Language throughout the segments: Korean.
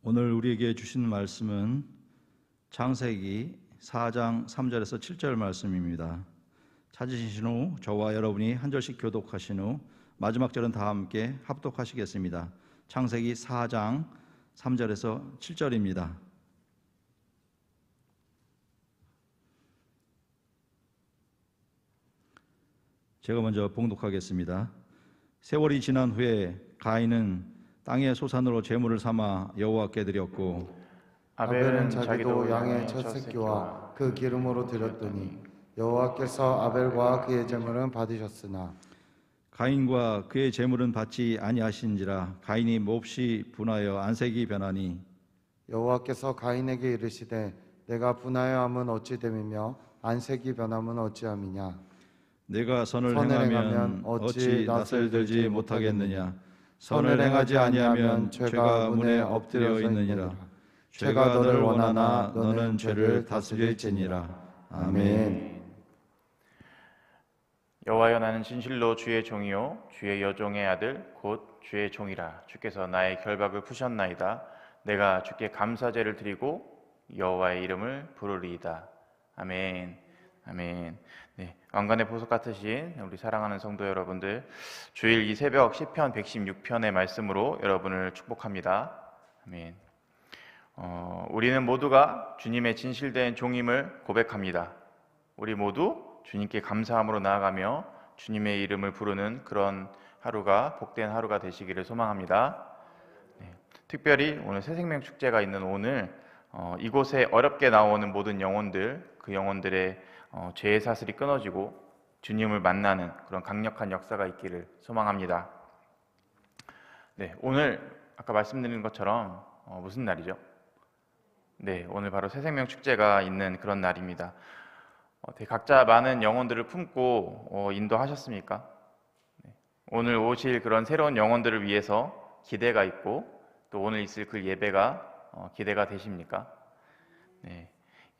오늘 우리에게 주신 말씀은 창세기 4장 3절에서 7절 말씀입니다. 찾으신 후 저와 여러분이 한 절씩 교독하신 후 마지막 절은 다 함께 합독하시겠습니다. 창세기 4장 3절에서 7절입니다. 제가 먼저 봉독하겠습니다. 세월이 지난 후에 가인은 땅의 소산으로 제물을 삼아 여호와께 드렸고, 아벨은 자기도 양의 첫 새끼와 그 기름으로 드렸더니 여호와께서 아벨과 그의 제물은 받으셨으나 가인과 그의 제물은 받지 아니하신지라. 가인이 몹시 분하여 안색이 변하니 여호와께서 가인에게 이르시되 내가 분하여 함은 어찌 됨이며 안색이 변함은 어찌함이냐. 내가 선을 행하면 어찌 낯을 들지 못하겠느냐. 선을 행하지 아니하면 죄가 문에 엎드려 있느니라. 죄가 너를 원하나 너는 죄를 다스릴지니라. 아멘. 여호와여, 나는 진실로 주의 종이요 주의 여종의 아들 곧 주의 종이라. 주께서 나의 결박을 푸셨나이다. 내가 주께 감사제를 드리고 여호와의 이름을 부르리이다. 아멘. 아멘. 네, 왕관의 보석 같으신 우리 사랑하는 성도 여러분들, 주일 이 새벽 시편 116편의 말씀으로 여러분을 축복합니다. 아멘. 우리는 모두가 주님의 진실된 종임을 고백합니다. 우리 모두 주님께 감사함으로 나아가며 주님의 이름을 부르는 그런 하루가 복된 하루가 되시기를 소망합니다. 네, 특별히 오늘 새생명 축제가 있는 오늘 이곳에 어렵게 나오는 모든 영혼들, 그 영혼들의 죄의 사슬이 끊어지고 주님을 만나는 그런 강력한 역사가 있기를 소망합니다. 네, 오늘 아까 말씀드린 것처럼 무슨 날이죠? 네, 오늘 바로 새생명 축제가 있는 그런 날입니다. 각자 많은 영혼들을 품고 인도하셨습니까? 네, 오늘 오실 그런 새로운 영혼들을 위해서 기대가 있고 또 오늘 있을 그 예배가 기대가 되십니까? 네,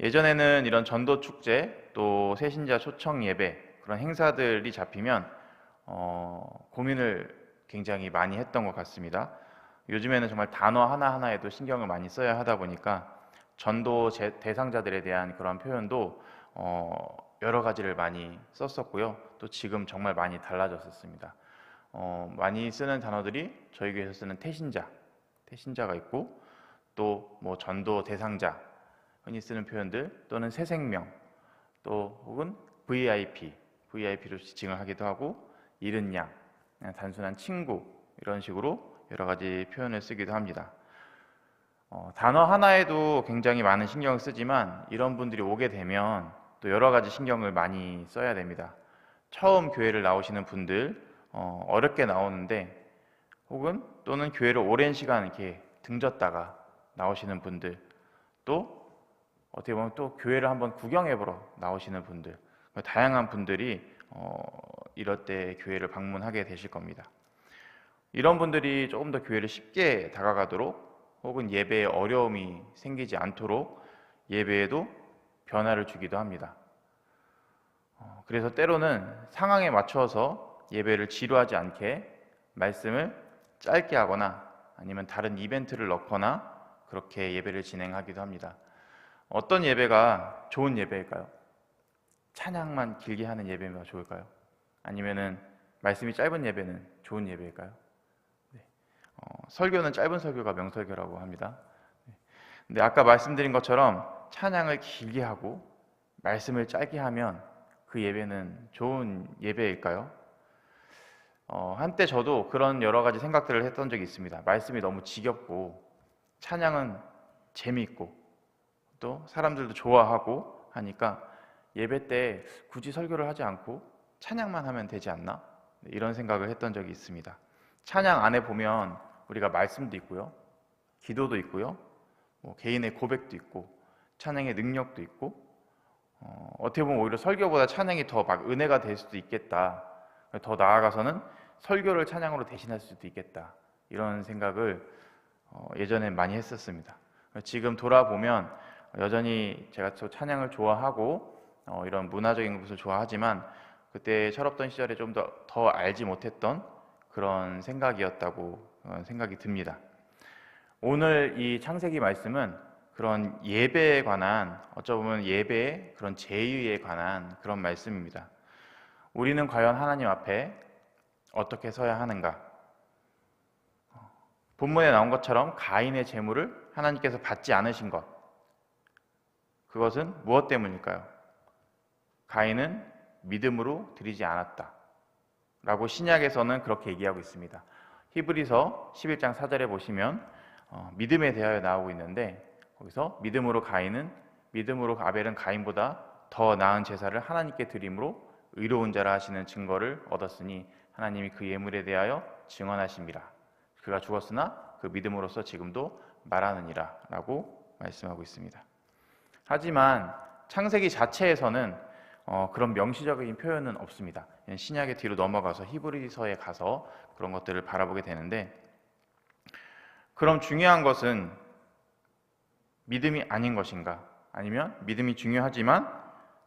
예전에는 이런 전도 축제 또 새신자 초청 예배 그런 행사들이 잡히면 고민을 굉장히 많이 했던 것 같습니다. 요즘에는 정말 단어 하나하나에도 신경을 많이 써야 하다 보니까 전도 대상자들에 대한 그런 표현도 여러 가지를 많이 썼었고요. 또 지금 정말 많이 달라졌었습니다. 많이 쓰는 단어들이 저희 교회에서 쓰는 태신자가 있고 또 뭐 전도 대상자, 흔히 쓰는 표현들 또는 새생명, 또 혹은 VIP로 지칭을 하기도 하고 잃은 양, 그냥 단순한 친구 이런 식으로 여러 가지 표현을 쓰기도 합니다. 단어 하나에도 굉장히 많은 신경을 쓰지만 이런 분들이 오게 되면 또 여러 가지 신경을 많이 써야 됩니다. 처음 교회를 나오시는 분들, 어렵게 나오는데 혹은 또는 교회를 오랜 시간 이렇게 등졌다가 나오시는 분들, 또 어떻게 보면 또 교회를 한번 구경해보러 나오시는 분들, 다양한 분들이 이럴 때 교회를 방문하게 되실 겁니다. 이런 분들이 조금 더 교회를 쉽게 다가가도록 혹은 예배에 어려움이 생기지 않도록 예배에도 변화를 주기도 합니다. 그래서 때로는 상황에 맞춰서 예배를 지루하지 않게 말씀을 짧게 하거나 아니면 다른 이벤트를 넣거나 그렇게 예배를 진행하기도 합니다. 어떤 예배가 좋은 예배일까요? 찬양만 길게 하는 예배가 좋을까요? 아니면은 말씀이 짧은 예배는 좋은 예배일까요? 네. 설교는 짧은 설교가 명설교라고 합니다. 근데 아까 말씀드린 것처럼 찬양을 길게 하고 말씀을 짧게 하면 그 예배는 좋은 예배일까요? 한때 저도 그런 여러 가지 생각들을 했던 적이 있습니다. 말씀이 너무 지겹고 찬양은 재미있고 또 사람들도 좋아하고 하니까 예배 때 굳이 설교를 하지 않고 찬양만 하면 되지 않나? 이런 생각을 했던 적이 있습니다. 찬양 안에 보면 우리가 말씀도 있고요, 기도도 있고요, 개인의 고백도 있고 찬양의 능력도 있고, 어떻게 보면 오히려 설교보다 찬양이 더 막 은혜가 될 수도 있겠다, 더 나아가서는 설교를 찬양으로 대신할 수도 있겠다, 이런 생각을 예전에 많이 했었습니다. 지금 돌아보면 여전히 제가 또 찬양을 좋아하고 이런 문화적인 것을 좋아하지만 그때 철없던 시절에 좀 더 알지 못했던 그런 생각이었다고 생각이 듭니다. 오늘 이 창세기 말씀은 그런 예배에 관한, 어쩌면 예배의 그런 제의에 관한 그런 말씀입니다. 우리는 과연 하나님 앞에 어떻게 서야 하는가? 본문에 나온 것처럼 가인의 제물을 하나님께서 받지 않으신 것, 그것은 무엇 때문일까요? 가인은 믿음으로 드리지 않았다 라고 신약에서는 그렇게 얘기하고 있습니다. 히브리서 11장 4절에 보시면 믿음에 대하여 나오고 있는데, 거기서 믿음으로 아벨은 가인보다 더 나은 제사를 하나님께 드림으로 의로운 자라 하시는 증거를 얻었으니 하나님이 그 예물에 대하여 증언하심이라. 그가 죽었으나 그 믿음으로써 지금도 말하느니라 라고 말씀하고 있습니다. 하지만 창세기 자체에서는 그런 명시적인 표현은 없습니다. 신약의 뒤로 넘어가서 히브리서에 가서 그런 것들을 바라보게 되는데, 그럼 중요한 것은 믿음이 아닌 것인가? 아니면 믿음이 중요하지만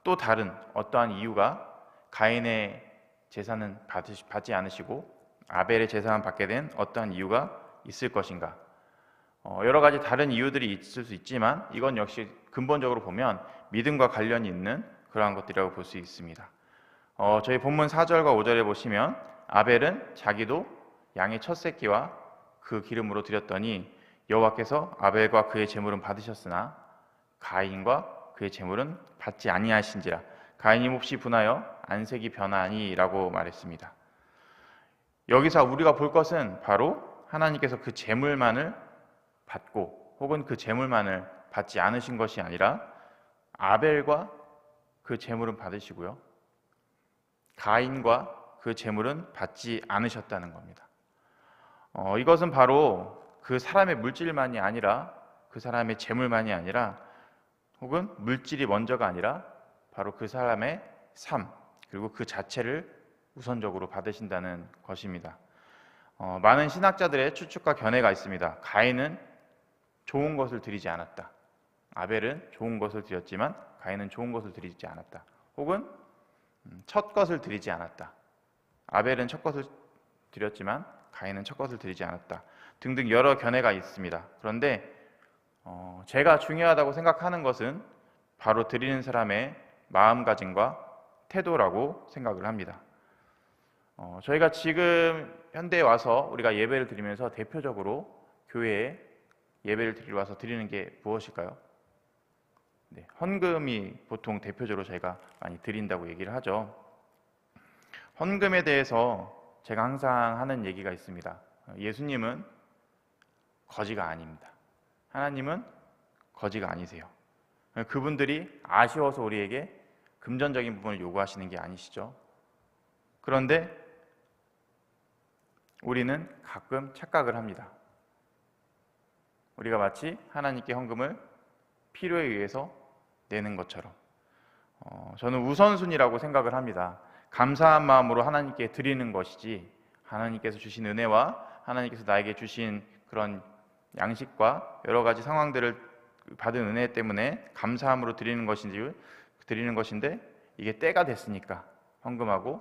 또 다른 어떠한 이유가 가인의 제사는 받지 않으시고 아벨의 제사만 받게 된 어떠한 이유가 있을 것인가? 여러 가지 다른 이유들이 있을 수 있지만 이건 역시 근본적으로 보면 믿음과 관련이 있는 그러한 것들이라고 볼 수 있습니다. 저희 본문 4절과 5절에 보시면 아벨은 자기도 양의 첫 새끼와 그 기름으로 드렸더니 여호와께서 아벨과 그의 제물은 받으셨으나 가인과 그의 제물은 받지 아니하신지라. 가인이 몹시 분하여 안색이 변하니라고 말했습니다. 여기서 우리가 볼 것은 바로 하나님께서 그 제물만을 받고 혹은 그 제물만을 받지 않으신 것이 아니라 아벨과 그 제물은 받으시고요, 가인과 그 제물은 받지 않으셨다는 겁니다. 이것은 바로 그 사람의 물질만이 아니라, 그 사람의 제물만이 아니라, 혹은 물질이 먼저가 아니라 바로 그 사람의 삶, 그리고 그 자체를 우선적으로 받으신다는 것입니다. 많은 신학자들의 추측과 견해가 있습니다. 가인은 좋은 것을 드리지 않았다. 아벨은 좋은 것을 드렸지만 가인은 좋은 것을 드리지 않았다. 혹은 첫 것을 드리지 않았다. 아벨은 첫 것을 드렸지만 가인은 첫 것을 드리지 않았다. 등등 여러 견해가 있습니다. 그런데 제가 중요하다고 생각하는 것은 바로 드리는 사람의 마음가짐과 태도라고 생각을 합니다. 저희가 지금 현대에 와서 우리가 예배를 드리면서 대표적으로 교회에 예배를 드리러 와서 드리는 게 무엇일까요? 네, 헌금이 보통 대표적으로 저희가 많이 드린다고 얘기를 하죠. 헌금에 대해서 제가 항상 하는 얘기가 있습니다. 예수님은 거지가 아닙니다. 하나님은 거지가 아니세요. 그분들이 아쉬워서 우리에게 금전적인 부분을 요구하시는 게 아니시죠. 그런데 우리는 가끔 착각을 합니다. 우리가 마치 하나님께 헌금을 필요에 의해서 내는 것처럼, 저는 우선순위라고 생각을 합니다. 감사한 마음으로 하나님께 드리는 것이지, 하나님께서 주신 은혜와 하나님께서 나에게 주신 그런 양식과 여러 가지 상황들을 받은 은혜 때문에 감사함으로 드리는 것인데, 이게 때가 됐으니까 헌금하고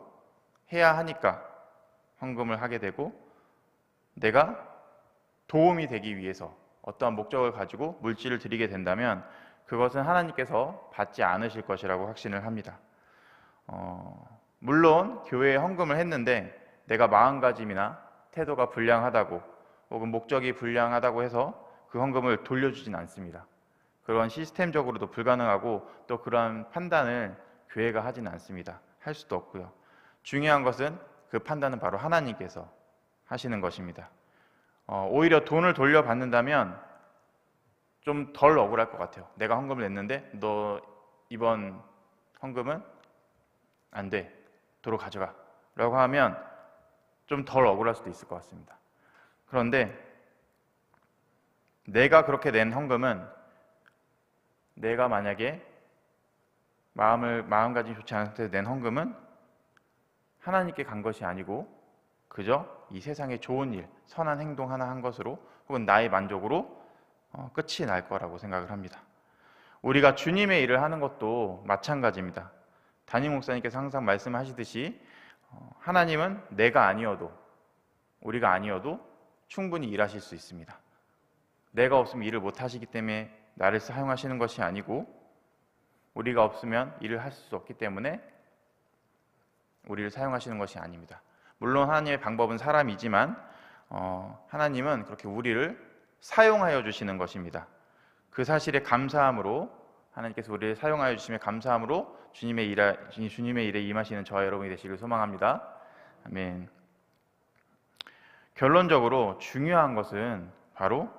해야 하니까 헌금을 하게 되고, 내가 도움이 되기 위해서 어떠한 목적을 가지고 물질을 드리게 된다면 그것은 하나님께서 받지 않으실 것이라고 확신을 합니다. 물론 교회에 헌금을 했는데 내가 마음가짐이나 태도가 불량하다고 혹은 목적이 불량하다고 해서 그 헌금을 돌려주진 않습니다. 그런 시스템적으로도 불가능하고 또 그런 판단을 교회가 하지는 않습니다. 할 수도 없고요. 중요한 것은 그 판단은 바로 하나님께서 하시는 것입니다. 오히려 돈을 돌려받는다면 좀 덜 억울할 것 같아요. 내가 헌금을 냈는데 너 이번 헌금은 안 돼, 도로 가져가 라고 하면 좀 덜 억울할 수도 있을 것 같습니다. 그런데 내가 그렇게 낸 헌금은, 내가 만약에 마음가짐이 좋지 않은 상태에서 낸 헌금은 하나님께 간 것이 아니고 그저 이 세상의 좋은 일, 선한 행동 하나 한 것으로 혹은 나의 만족으로 끝이 날 거라고 생각을 합니다. 우리가 주님의 일을 하는 것도 마찬가지입니다. 담임 목사님께서 항상 말씀하시듯이 하나님은 내가 아니어도, 우리가 아니어도 충분히 일하실 수 있습니다. 내가 없으면 일을 못 하시기 때문에 나를 사용하시는 것이 아니고 우리가 없으면 일을 할 수 없기 때문에 우리를 사용하시는 것이 아닙니다. 물론 하나님의 방법은 사람이지만 하나님은 그렇게 우리를 사용하여 주시는 것입니다. 그 사실에 감사함으로 하나님께서 우리를 사용하여 주심에 감사함으로 주님의 일에 임하시는 저와 여러분이 되시길 소망합니다. 아멘. 결론적으로 중요한 것은 바로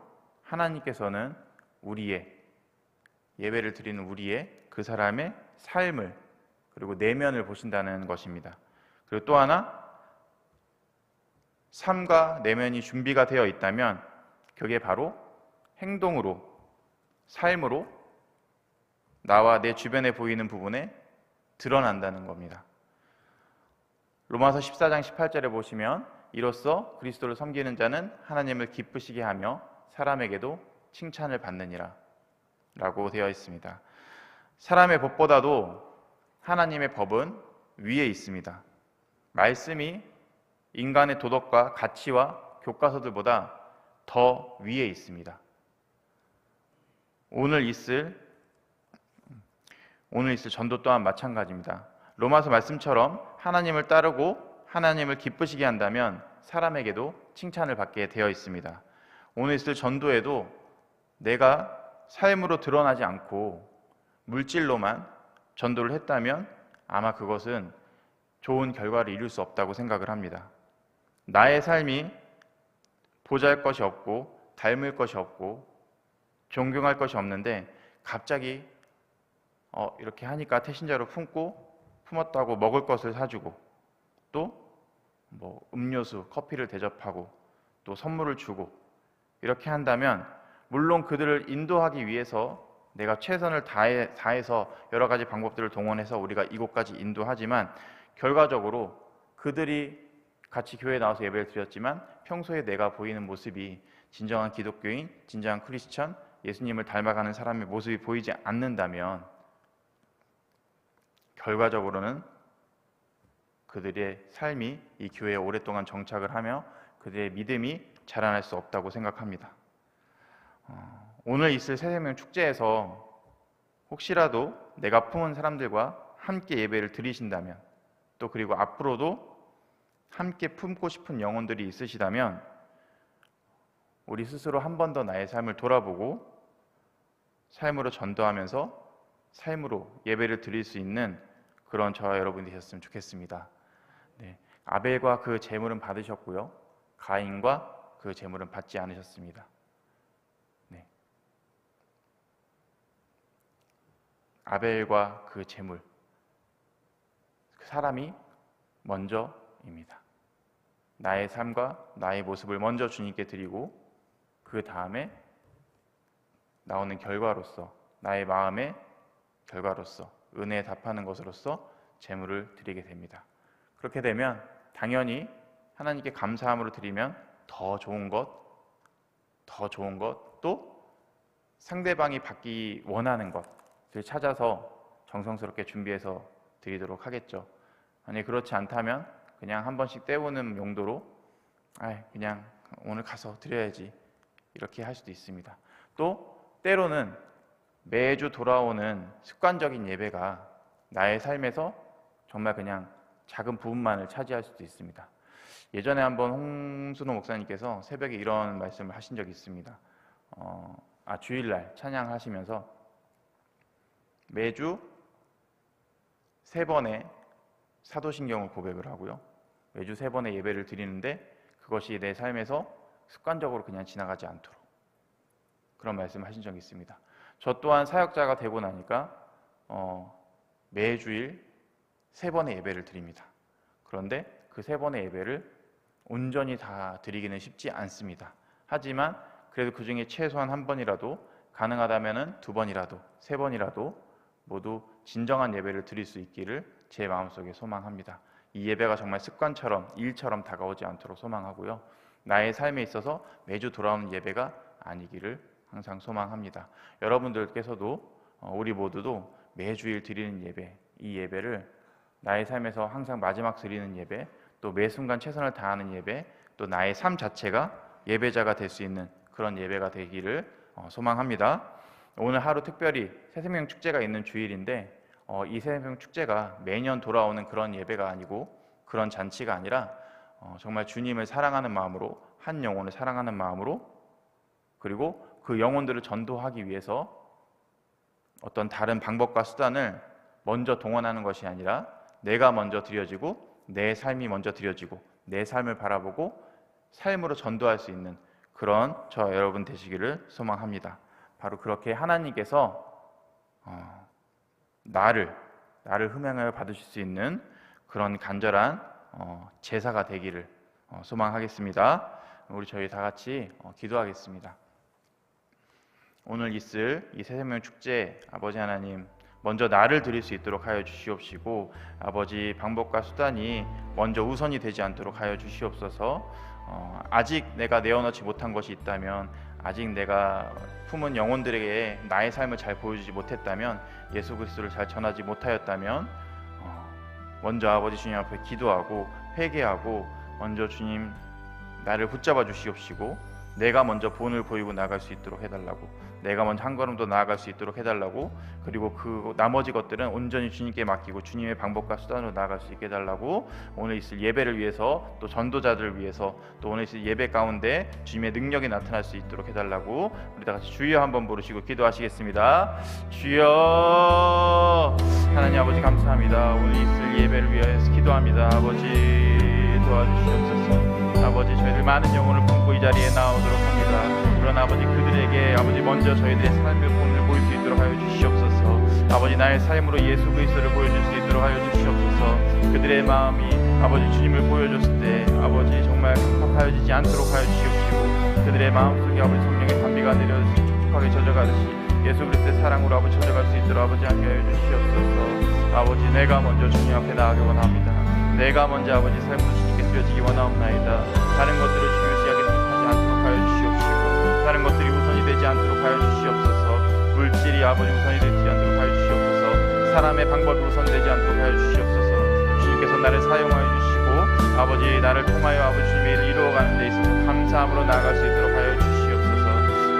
하나님께서는 우리의 예배를 드리는 우리의 그 사람의 삶을 그리고 내면을 보신다는 것입니다. 그리고 또 하나 삶과 내면이 준비가 되어 있다면 그게 바로 행동으로 삶으로 나와 내 주변에 보이는 부분에 드러난다는 겁니다. 로마서 14장 18절에 보시면 이로써 그리스도를 섬기는 자는 하나님을 기쁘시게 하며 사람에게도 칭찬을 받느니라 라고 되어 있습니다. 사람의 법보다도 하나님의 법은 위에 있습니다. 말씀이 인간의 도덕과 가치와 교과서들보다 더 위에 있습니다. 오늘 있을 전도 또한 마찬가지입니다. 로마서 말씀처럼 하나님을 따르고 하나님을 기쁘시게 한다면 사람에게도 칭찬을 받게 되어 있습니다. 오늘 있을 전도에도 내가 삶으로 드러나지 않고 물질로만 전도를 했다면 아마 그것은 좋은 결과를 이룰 수 없다고 생각을 합니다. 나의 삶이 보잘것이 없고 닮을 것이 없고 존경할 것이 없는데 갑자기 이렇게 하니까 태신자로 품었다고 먹을 것을 사주고 또 뭐 음료수, 커피를 대접하고 또 선물을 주고 이렇게 한다면 물론 그들을 인도하기 위해서 내가 최선을 다해서 여러 가지 방법들을 동원해서 우리가 이곳까지 인도하지만 결과적으로 그들이 같이 교회에 나와서 예배를 드렸지만 평소에 내가 보이는 모습이 진정한 기독교인, 진정한 크리스천, 예수님을 닮아가는 사람의 모습이 보이지 않는다면 결과적으로는 그들의 삶이 이 교회에 오랫동안 정착을 하며 그들의 믿음이 자라날 수 없다고 생각합니다. 오늘 있을 새생명 축제에서 혹시라도 내가 품은 사람들과 함께 예배를 드리신다면 또 그리고 앞으로도 함께 품고 싶은 영혼들이 있으시다면 우리 스스로 한 번 더 나의 삶을 돌아보고 삶으로 전도하면서 삶으로 예배를 드릴 수 있는 그런 저와 여러분이 되셨으면 좋겠습니다. 네. 아벨과 그 제물은 받으셨고요. 가인과 그 제물은 받지 않으셨습니다. 네. 아벨과 그 제물, 그 사람이 먼저입니다. 나의 삶과 나의 모습을 먼저 주님께 드리고 그 다음에 나오는 결과로서 나의 마음의 결과로서 은혜에 답하는 것으로서 제물을 드리게 됩니다. 그렇게 되면 당연히 하나님께 감사함으로 드리면 더 좋은 것, 또 상대방이 받기 원하는 것을 찾아서 정성스럽게 준비해서 드리도록 하겠죠. 만약 그렇지 않다면 그냥 한 번씩 때우는 용도로 그냥 오늘 가서 드려야지 이렇게 할 수도 있습니다. 또 때로는 매주 돌아오는 습관적인 예배가 나의 삶에서 정말 그냥 작은 부분만을 차지할 수도 있습니다. 예전에 한번 홍순호 목사님께서 새벽에 이런 말씀을 하신 적이 있습니다. 주일날 찬양하시면서 매주 3번의 사도신경을 고백을 하고요. 매주 3번의 예배를 드리는데 그것이 내 삶에서 습관적으로 그냥 지나가지 않도록 그런 말씀을 하신 적이 있습니다. 저 또한 사역자가 되고 나니까 매주일 3번의 예배를 드립니다. 그런데 그 3번의 예배를 온전히 다 드리기는 쉽지 않습니다. 하지만 그래도 그 중에 최소한 1번이라도 가능하다면 2번이라도 3번이라도 모두 진정한 예배를 드릴 수 있기를 제 마음속에 소망합니다. 이 예배가 정말 습관처럼 일처럼 다가오지 않도록 소망하고요. 나의 삶에 있어서 매주 돌아오는 예배가 아니기를 항상 소망합니다. 여러분들께서도 우리 모두도 매주일 드리는 예배, 이 예배를 나의 삶에서 항상 마지막 드리는 예배, 또 매 순간 최선을 다하는 예배, 또 나의 삶 자체가 예배자가 될 수 있는 그런 예배가 되기를 소망합니다. 오늘 하루 특별히 새생명 축제가 있는 주일인데 이 새생명 축제가 매년 돌아오는 그런 예배가 아니고 그런 잔치가 아니라 정말 주님을 사랑하는 마음으로, 한 영혼을 사랑하는 마음으로, 그리고 그 영혼들을 전도하기 위해서 어떤 다른 방법과 수단을 먼저 동원하는 것이 아니라 내가 먼저 드려지고 내 삶이 먼저 드려지고 내 삶을 바라보고 삶으로 전도할 수 있는 그런 저와 여러분 되시기를 소망합니다. 바로 그렇게 하나님께서 나를 흠양하여 받으실 수 있는 그런 간절한 제사가 되기를 소망하겠습니다. 우리 저희 다 같이 기도하겠습니다. 오늘 있을 이 새생명 축제, 아버지 하나님, 먼저 나를 드릴 수 있도록 하여 주시옵시고, 아버지 방법과 수단이 먼저 우선이 되지 않도록 하여 주시옵소서. 아직 내가 내어놓지 못한 것이 있다면, 아직 내가 품은 영혼들에게 나의 삶을 잘 보여주지 못했다면, 예수 그리스도를 잘 전하지 못하였다면, 먼저 아버지 주님 앞에 기도하고 회개하고 먼저 주님 나를 붙잡아 주시옵시고, 내가 먼저 본을 보이고 나아갈 수 있도록 해달라고, 내가 먼저 한 걸음 더 나아갈 수 있도록 해달라고, 그리고 그 나머지 것들은 온전히 주님께 맡기고 주님의 방법과 수단으로 나아갈 수 있게 해달라고, 오늘 있을 예배를 위해서, 또 전도자들을 위해서, 또 오늘 있을 예배 가운데 주님의 능력이 나타날 수 있도록 해달라고, 우리 다 같이 주여 한번 부르시고 기도하시겠습니다. 주여. 하나님 아버지 감사합니다. 오늘 있을 예배를 위하여서 기도합니다. 아버지 도와주시옵소서. 아버지 저희들 많은 영혼을 품고 이 자리에 나오도록 합니다. 그러나 아버지 그들에게 아버지 먼저 저희들의 삶의 본을 보일 수 있도록 하여 주시옵소서. 아버지 나의 삶으로 예수 그리스도를 보여줄 수 있도록 하여 주시옵소서. 그들의 마음이 아버지 주님을 보여줬을 때 아버지 정말 깜빡하여지지 않도록 하여 주시옵시고, 그들의 마음속에 아버지 성령의 단비가 내려서 촉촉하게 젖어가듯이 예수 그리스도의 사랑으로 아버지 젖어갈 수 있도록 아버지 함께 하여 주시옵소서. 아버지 내가 먼저 주님 앞에 나가기 원합니다. 내가 먼저 아버지 삶으로 주님께 드려지기 원하옵나이다. 다른 것들을 중요시하게 생각하지 않도록 하여 주시옵시고, 다른 것들이 우선이 되지 않도록 하여 주시옵소서. 물질이 아버지 우선이 되지 않도록 하여 주시옵소서. 사람의 방법이 우선되지 않도록 하여 주시옵소서. 주님께서 나를 사용하여 주시고 아버지 나를 통하여 아버지 주님의 일을 이루어가는 데 있어서 감사함으로 나아갈 수 있도록 하여 주시옵소서.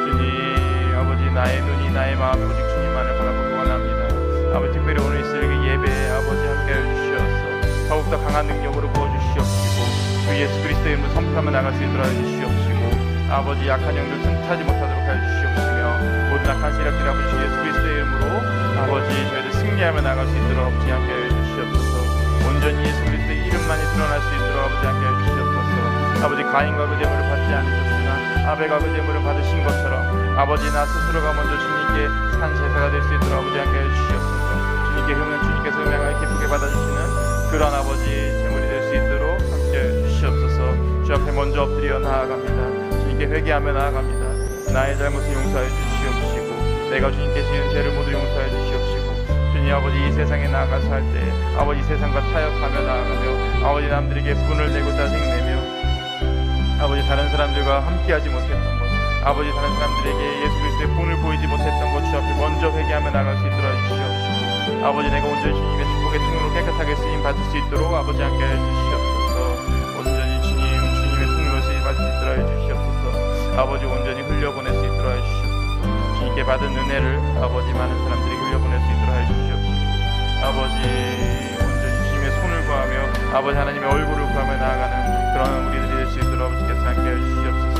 주님 아버지 나의 눈이 나의 마음이 오직 주님만을 바라보기 원합니다. 아버지 특별히 오늘 있을 그 예배에 아버지 함께 하여 주시옵소서. 더욱더 강한 능력으로 부어주시옵시고, 주 예수 그리스도의 이름으로 선포하며 나갈 수 있도록 하여 주시옵시고, 아버지 약한 영들 틈타지 못하도록 하여 주시옵시며, 모든 악한 세력들 아버지 주 예수 그리스도의 이름으로 아버지 저희들 승리하며 나갈 수 있도록 아버지 함께 하여 주시옵소서. 온전히 예수 그리스도의 이름만이 드러날 수 있도록 아버지 함께 하여 주시옵소서. 아버지 가인과 그 제물을 받지 않으셨으나 아벨과 그 제물을 받으신 것처럼 아버지 나 스스로가 먼저 주님께 산 제사가 될 수 있도록 아버지 함께 하여 주시옵소서. 주님께서 음행하여 기쁘게 받아주시는 그런 아버지 제물이 될 수 있도록 함께 주시옵소서. 주 앞에 먼저 엎드려 나아갑니다. 주님께 회개하며 나아갑니다. 나의 잘못을 용서하여 주시옵시고, 내가 주님께 지은 죄를 모두 용서하여 주시옵시고, 주님 아버지 이 세상에 나아가서 할 때 아버지 세상과 타협하며 나아가며 아버지 남들에게 분을 내고 짜증내며 아버지 다른 사람들과 함께하지 못했던 것, 아버지 다른 사람들에게 예수 그리스도의 본을 보이지 못했던 것 주 앞에 먼저 회개하며 나아갈 수 있도록 해주시옵시고, 아버지 내가 온전히 주님의 축복의 통로로 깨끗하게 쓰임 받을 수 있도록 아버지 함께 해주시옵소서. 온전히 주님의 통로로 쓰임 받을 수 있도록 해주시옵소서. 아버지 온전히 흘려보낼 수 있도록 해주시옵소서. 주님께 받은 은혜를 아버지 많은 사람들에게 흘려보낼 수 있도록 해주시옵소서. 아버지 온전히 주님의 손을 구하며 아버지 하나님의 얼굴을 구하며 나아가는 그런 우리들이 될 수 있도록 아버지께서 함께 해주시옵소서.